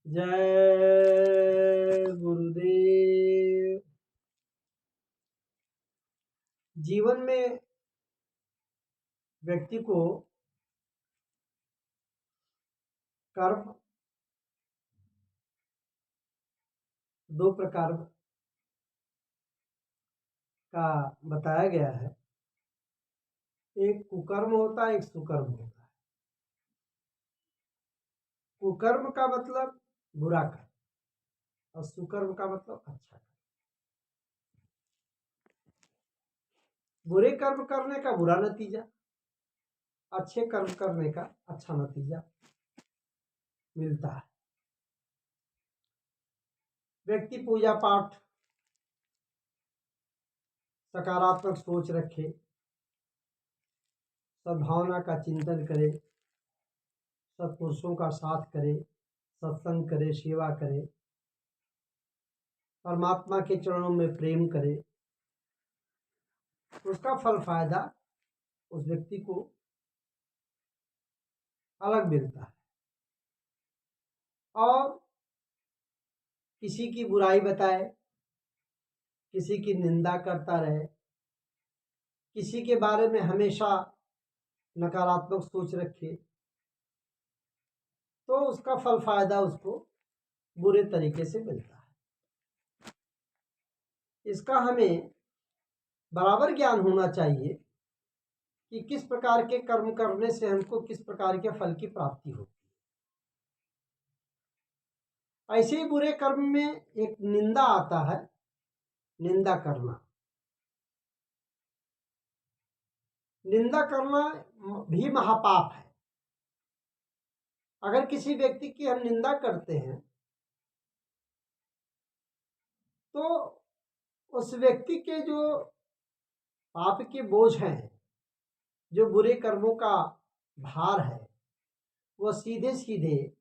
जय गुरुदेव। जीवन में व्यक्ति को कर्म दो प्रकार का बताया गया है। एक कुकर्म होता है, एक सुकर्म होता है। कुकर्म का मतलब बुरा कर्म और सुकर्म का मतलब अच्छा कर्म। बुरे कर्म करने का बुरा नतीजा, अच्छे कर्म करने का अच्छा नतीजा मिलता है। व्यक्ति पूजा पाठ, सकारात्मक सोच रखे, सद्भावना का चिंतन करे, सत्पुरुषों का साथ करे, सत्संग करे, सेवा करे, परमात्मा के चरणों में प्रेम करे, उसका फल फायदा उस व्यक्ति को अलग मिलता है। और किसी की बुराई बताए, किसी की निंदा करता रहे, किसी के बारे में हमेशा नकारात्मक सोच रखे, तो उसका फल फायदा उसको बुरे तरीके से मिलता है। इसका हमें बराबर ज्ञान होना चाहिए कि किस प्रकार के कर्म करने से हमको किस प्रकार के फल की प्राप्ति होती है। ऐसे ही बुरे कर्म में एक निंदा आता है, निंदा करना। निंदा करना भी महापाप है। अगर किसी व्यक्ति की हम निंदा करते हैं तो उस व्यक्ति के जो पाप के बोझ हैं, जो बुरे कर्मों का भार है, वह सीधे सीधे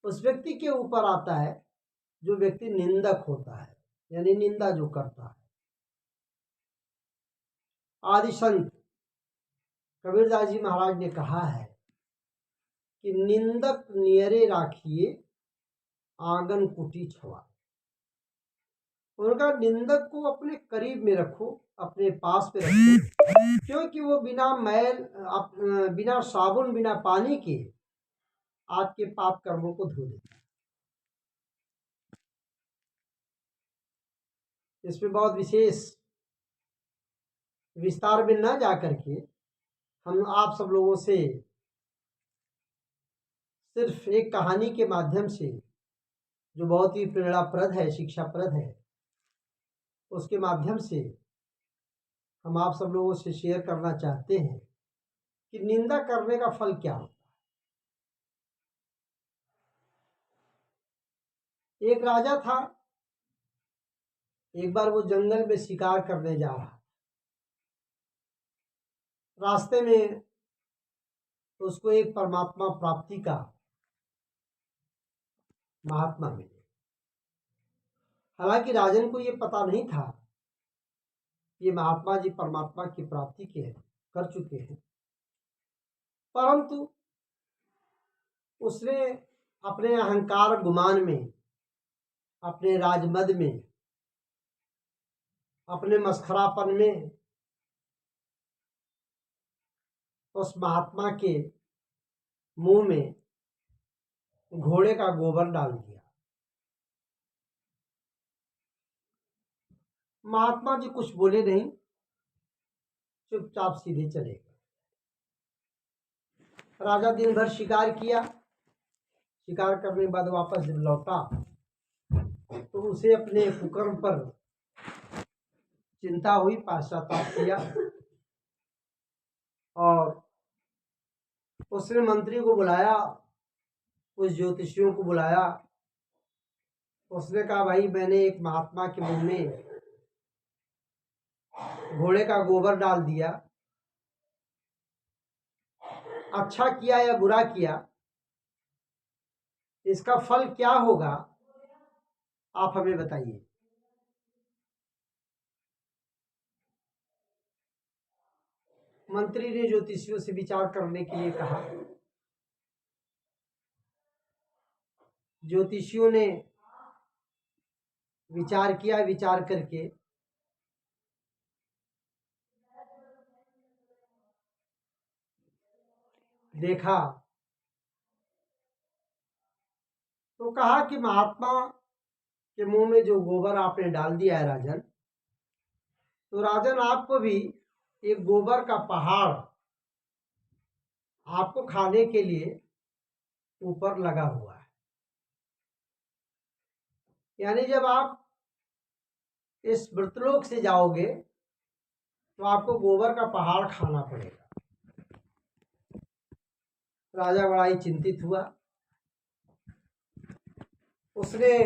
उस व्यक्ति के ऊपर आता है जो व्यक्ति निंदक होता है, यानी निंदा जो करता है। आदि संत कबीरदास जी महाराज ने कहा है कि निंदक नियरे राखिए आंगन कुटी छुआ। उनका निंदक को अपने करीब में रखो, अपने पास में रखो, क्योंकि वो बिना मैल, बिना साबुन, बिना पानी के आपके पाप कर्मों को धो देता है। इसमें बहुत विशेष विस्तार में न जा करके हम आप सब लोगों से सिर्फ एक कहानी के माध्यम से, जो बहुत ही प्रेरणाप्रद है, शिक्षाप्रद है, उसके माध्यम से हम आप सब लोगों से शेयर करना चाहते हैं कि निंदा करने का फल क्या होता है। एक राजा था। एक बार वो जंगल में शिकार करने जा रहा था। रास्ते में उसको एक परमात्मा प्राप्ति का महात्मा मिले। हालांकि राजन को ये पता नहीं था ये महात्मा जी परमात्मा की प्राप्ति के कर चुके हैं, परंतु उसने अपने अहंकार गुमान में, अपने राजमद में, अपने मस्खरापन में उस महात्मा के मुंह में घोड़े का गोबर डाल दिया। महात्मा जी कुछ बोले नहीं, चुपचाप सीधे चले गए। राजा दिन भर शिकार किया। शिकार करने के बाद वापस जब लौटा तो उसे अपने कुकर्म पर चिंता हुई, पश्चाताप किया और उसने मंत्री को बुलाया, कुछ ज्योतिषियों को बुलाया। उसने कहा, भाई मैंने एक महात्मा के मुंह में घोड़े का गोबर डाल दिया, अच्छा किया या बुरा किया, इसका फल क्या होगा, आप हमें बताइए। मंत्री ने ज्योतिषियों से विचार करने के लिए कहा। ज्योतिषियों ने विचार किया। विचार करके देखा तो कहा कि महात्मा के मुंह में जो गोबर आपने डाल दिया है राजन, तो राजन आपको भी एक गोबर का पहाड़ आपको खाने के लिए ऊपर लगा हुआ है। यानी जब आप इस मृतलोक से जाओगे तो आपको गोबर का पहाड़ खाना पड़ेगा। राजा बड़ा ही चिंतित हुआ। उसने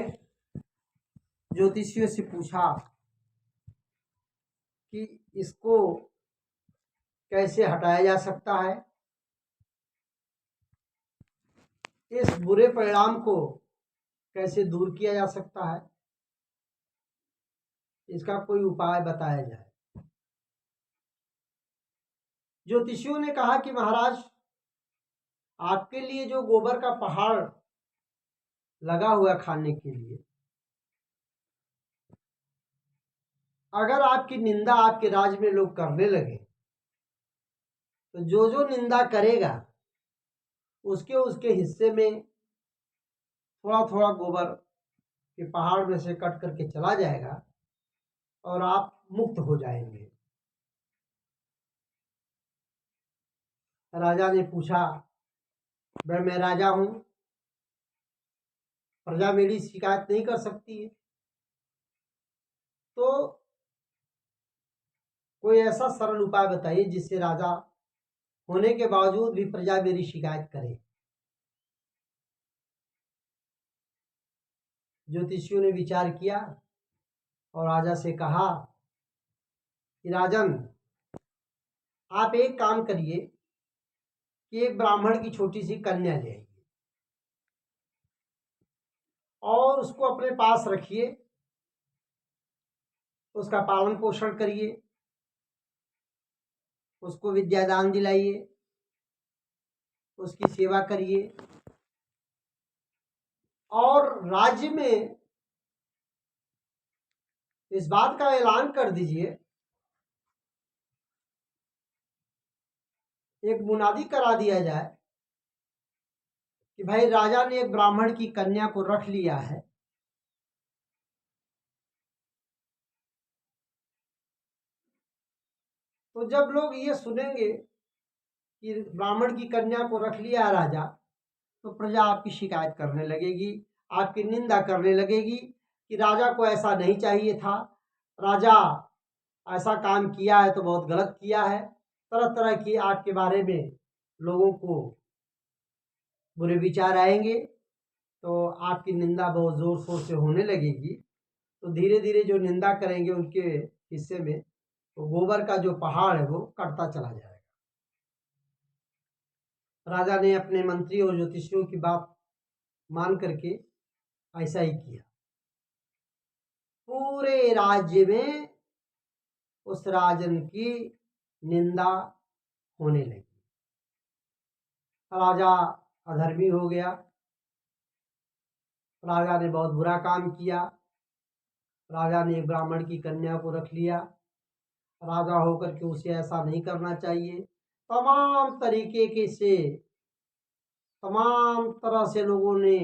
ज्योतिषियों से पूछा कि इसको कैसे हटाया जा सकता है, इस बुरे परिणाम को कैसे दूर किया जा सकता है, इसका कोई उपाय बताया जाए। ज्योतिषियों ने कहा कि महाराज, आपके लिए जो गोबर का पहाड़ लगा हुआ खाने के लिए, अगर आपकी निंदा आपके राज्य में लोग करने लगे तो जो जो निंदा करेगा उसके उसके हिस्से में थोड़ा थोड़ा गोबर के पहाड़ में से कट करके चला जाएगा और आप मुक्त हो जाएंगे। राजा ने पूछा, भाई मैं राजा हूं, प्रजा मेरी शिकायत नहीं कर सकती है, तो कोई ऐसा सरल उपाय बताइए जिससे राजा होने के बावजूद भी प्रजा मेरी शिकायत करे। ज्योतिषियों ने विचार किया और राजा से कहा कि राजन, आप एक काम करिए कि एक ब्राह्मण की छोटी सी कन्या ले आइए और उसको अपने पास रखिए, उसका पालन पोषण करिए, उसको विद्यादान दिलाइए, उसकी सेवा करिए और राज्य में इस बात का ऐलान कर दीजिए, एक मुनादी करा दिया जाए कि भाई राजा ने एक ब्राह्मण की कन्या को रख लिया है। तो जब लोग ये सुनेंगे कि ब्राह्मण की कन्या को रख लिया है राजा, तो प्रजा आपकी शिकायत करने लगेगी, आपकी निंदा करने लगेगी कि राजा को ऐसा नहीं चाहिए था, राजा ऐसा काम किया है तो बहुत गलत किया है। तरह तरह की आपके बारे में लोगों को बुरे विचार आएंगे, तो आपकी निंदा बहुत जोर शोर से होने लगेगी। तो धीरे धीरे जो निंदा करेंगे उनके हिस्से में तो गोबर का जो पहाड़ है वो कटता चला जाएगा। राजा ने अपने मंत्री और ज्योतिषियों की बात मान करके ऐसा ही किया। पूरे राज्य में उस राजन की निंदा होने लगी। राजा अधर्मी हो गया, राजा ने बहुत बुरा काम किया, राजा ने ब्राह्मण की कन्या को रख लिया, राजा होकर के उसे ऐसा नहीं करना चाहिए। तमाम तरीके के से तमाम तरह से लोगों ने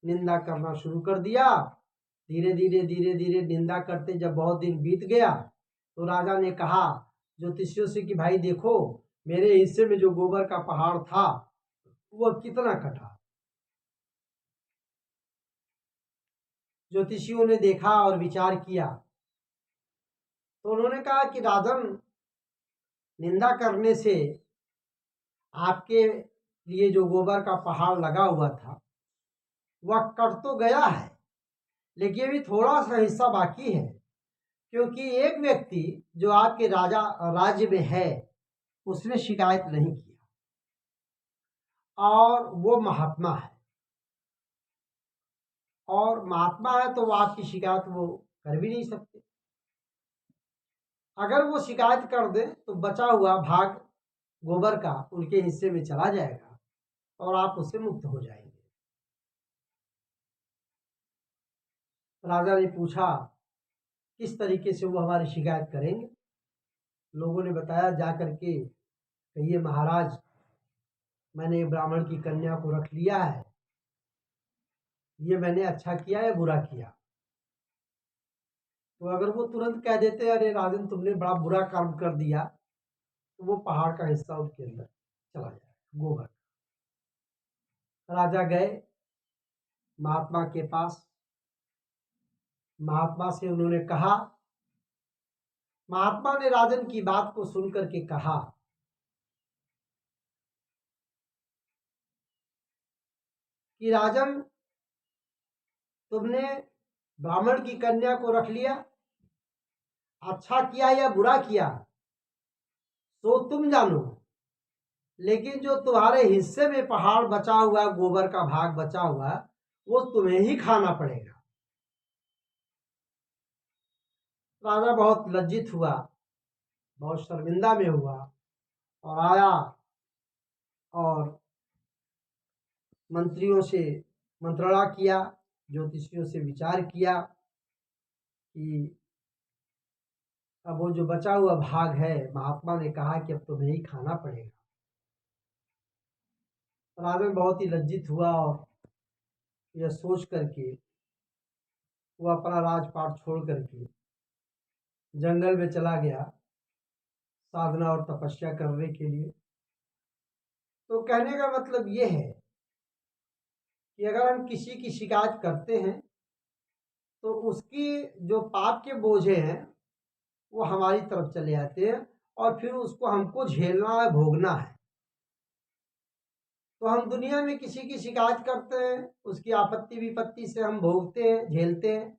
निंदा करना शुरू कर दिया। धीरे धीरे निंदा करते जब बहुत दिन बीत गया तो राजा ने कहा ज्योतिषियों से कि भाई देखो, मेरे हिस्से में जो गोबर का पहाड़ था वह कितना कटा। ज्योतिषियों ने देखा और विचार किया तो उन्होंने कहा कि राजन, निंदा करने से आपके लिए जो गोबर का पहाड़ लगा हुआ था वह कट तो गया है, लेकिन अभी थोड़ा सा हिस्सा बाकी है, क्योंकि एक व्यक्ति जो आपके राज्य में है उसने शिकायत नहीं किया और वो महात्मा है, और महात्मा है तो वो आपकी शिकायत वो कर भी नहीं सकते। अगर वो शिकायत कर दे तो बचा हुआ भाग गोबर का उनके हिस्से में चला जाएगा और आप उससे मुक्त हो जाएंगे। राजा ने पूछा किस तरीके से वो हमारी शिकायत करेंगे। लोगों ने बताया जा करके कहिए महाराज, मैंने ब्राह्मण की कन्या को रख लिया है, ये मैंने अच्छा किया या बुरा किया। तो अगर वो तुरंत कह देते अरे राजन तुमने बड़ा बुरा काम कर दिया, तो वो पहाड़ का हिस्सा उनके अंदर चला जाएगा, गोबर। राजा गए महात्मा के पास, महात्मा से उन्होंने कहा, महात्मा ने राजन की बात को सुनकर के कहा कि राजन, तुमने ब्राह्मण की कन्या को रख लिया, अच्छा किया या बुरा किया तो तुम जानो, लेकिन जो तुम्हारे हिस्से में पहाड़ बचा हुआ, गोबर का भाग बचा हुआ, वो तुम्हें ही खाना पड़ेगा। राजा बहुत लज्जित हुआ, बहुत शर्मिंदा में हुआ और आया और मंत्रियों से मंत्रणा किया, ज्योतिषियों से विचार किया कि अब वो जो बचा हुआ भाग है, महात्मा ने कहा कि अब तुम्हें ही खाना पड़ेगा। राजा बहुत ही लज्जित हुआ और यह सोच करके वो अपना राजपाट छोड़ करके जंगल में चला गया साधना और तपस्या करने के लिए। तो कहने का मतलब ये है कि अगर हम किसी की शिकायत करते हैं तो उसकी जो पाप के बोझे हैं वो हमारी तरफ चले आते हैं और फिर उसको हमको झेलना है, भोगना है। तो हम दुनिया में किसी की शिकायत करते हैं, उसकी आपत्ति विपत्ति से हम भोगते हैं, झेलते हैं,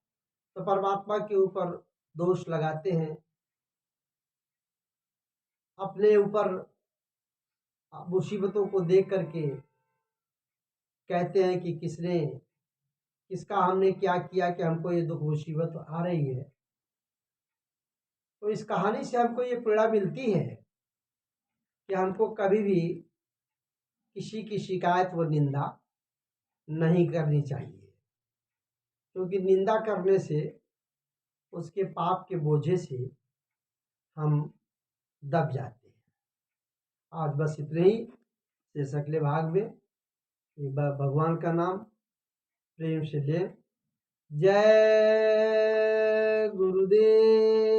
तो परमात्मा के ऊपर दोष लगाते हैं, अपने ऊपर मुसीबतों को देख करके कहते हैं कि किसका हमने क्या किया कि हमको ये दुख मुसीबत आ रही है। तो इस कहानी से हमको ये प्रेरणा मिलती है कि हमको कभी भी किसी की शिकायत व निंदा नहीं करनी चाहिए, क्योंकि निंदा करने से उसके पाप के बोझे से हम दब जाते हैं। आज बस इतने ही, शेष अगले भाग में भगवान का नाम प्रेम से लें। जय गुरुदेव।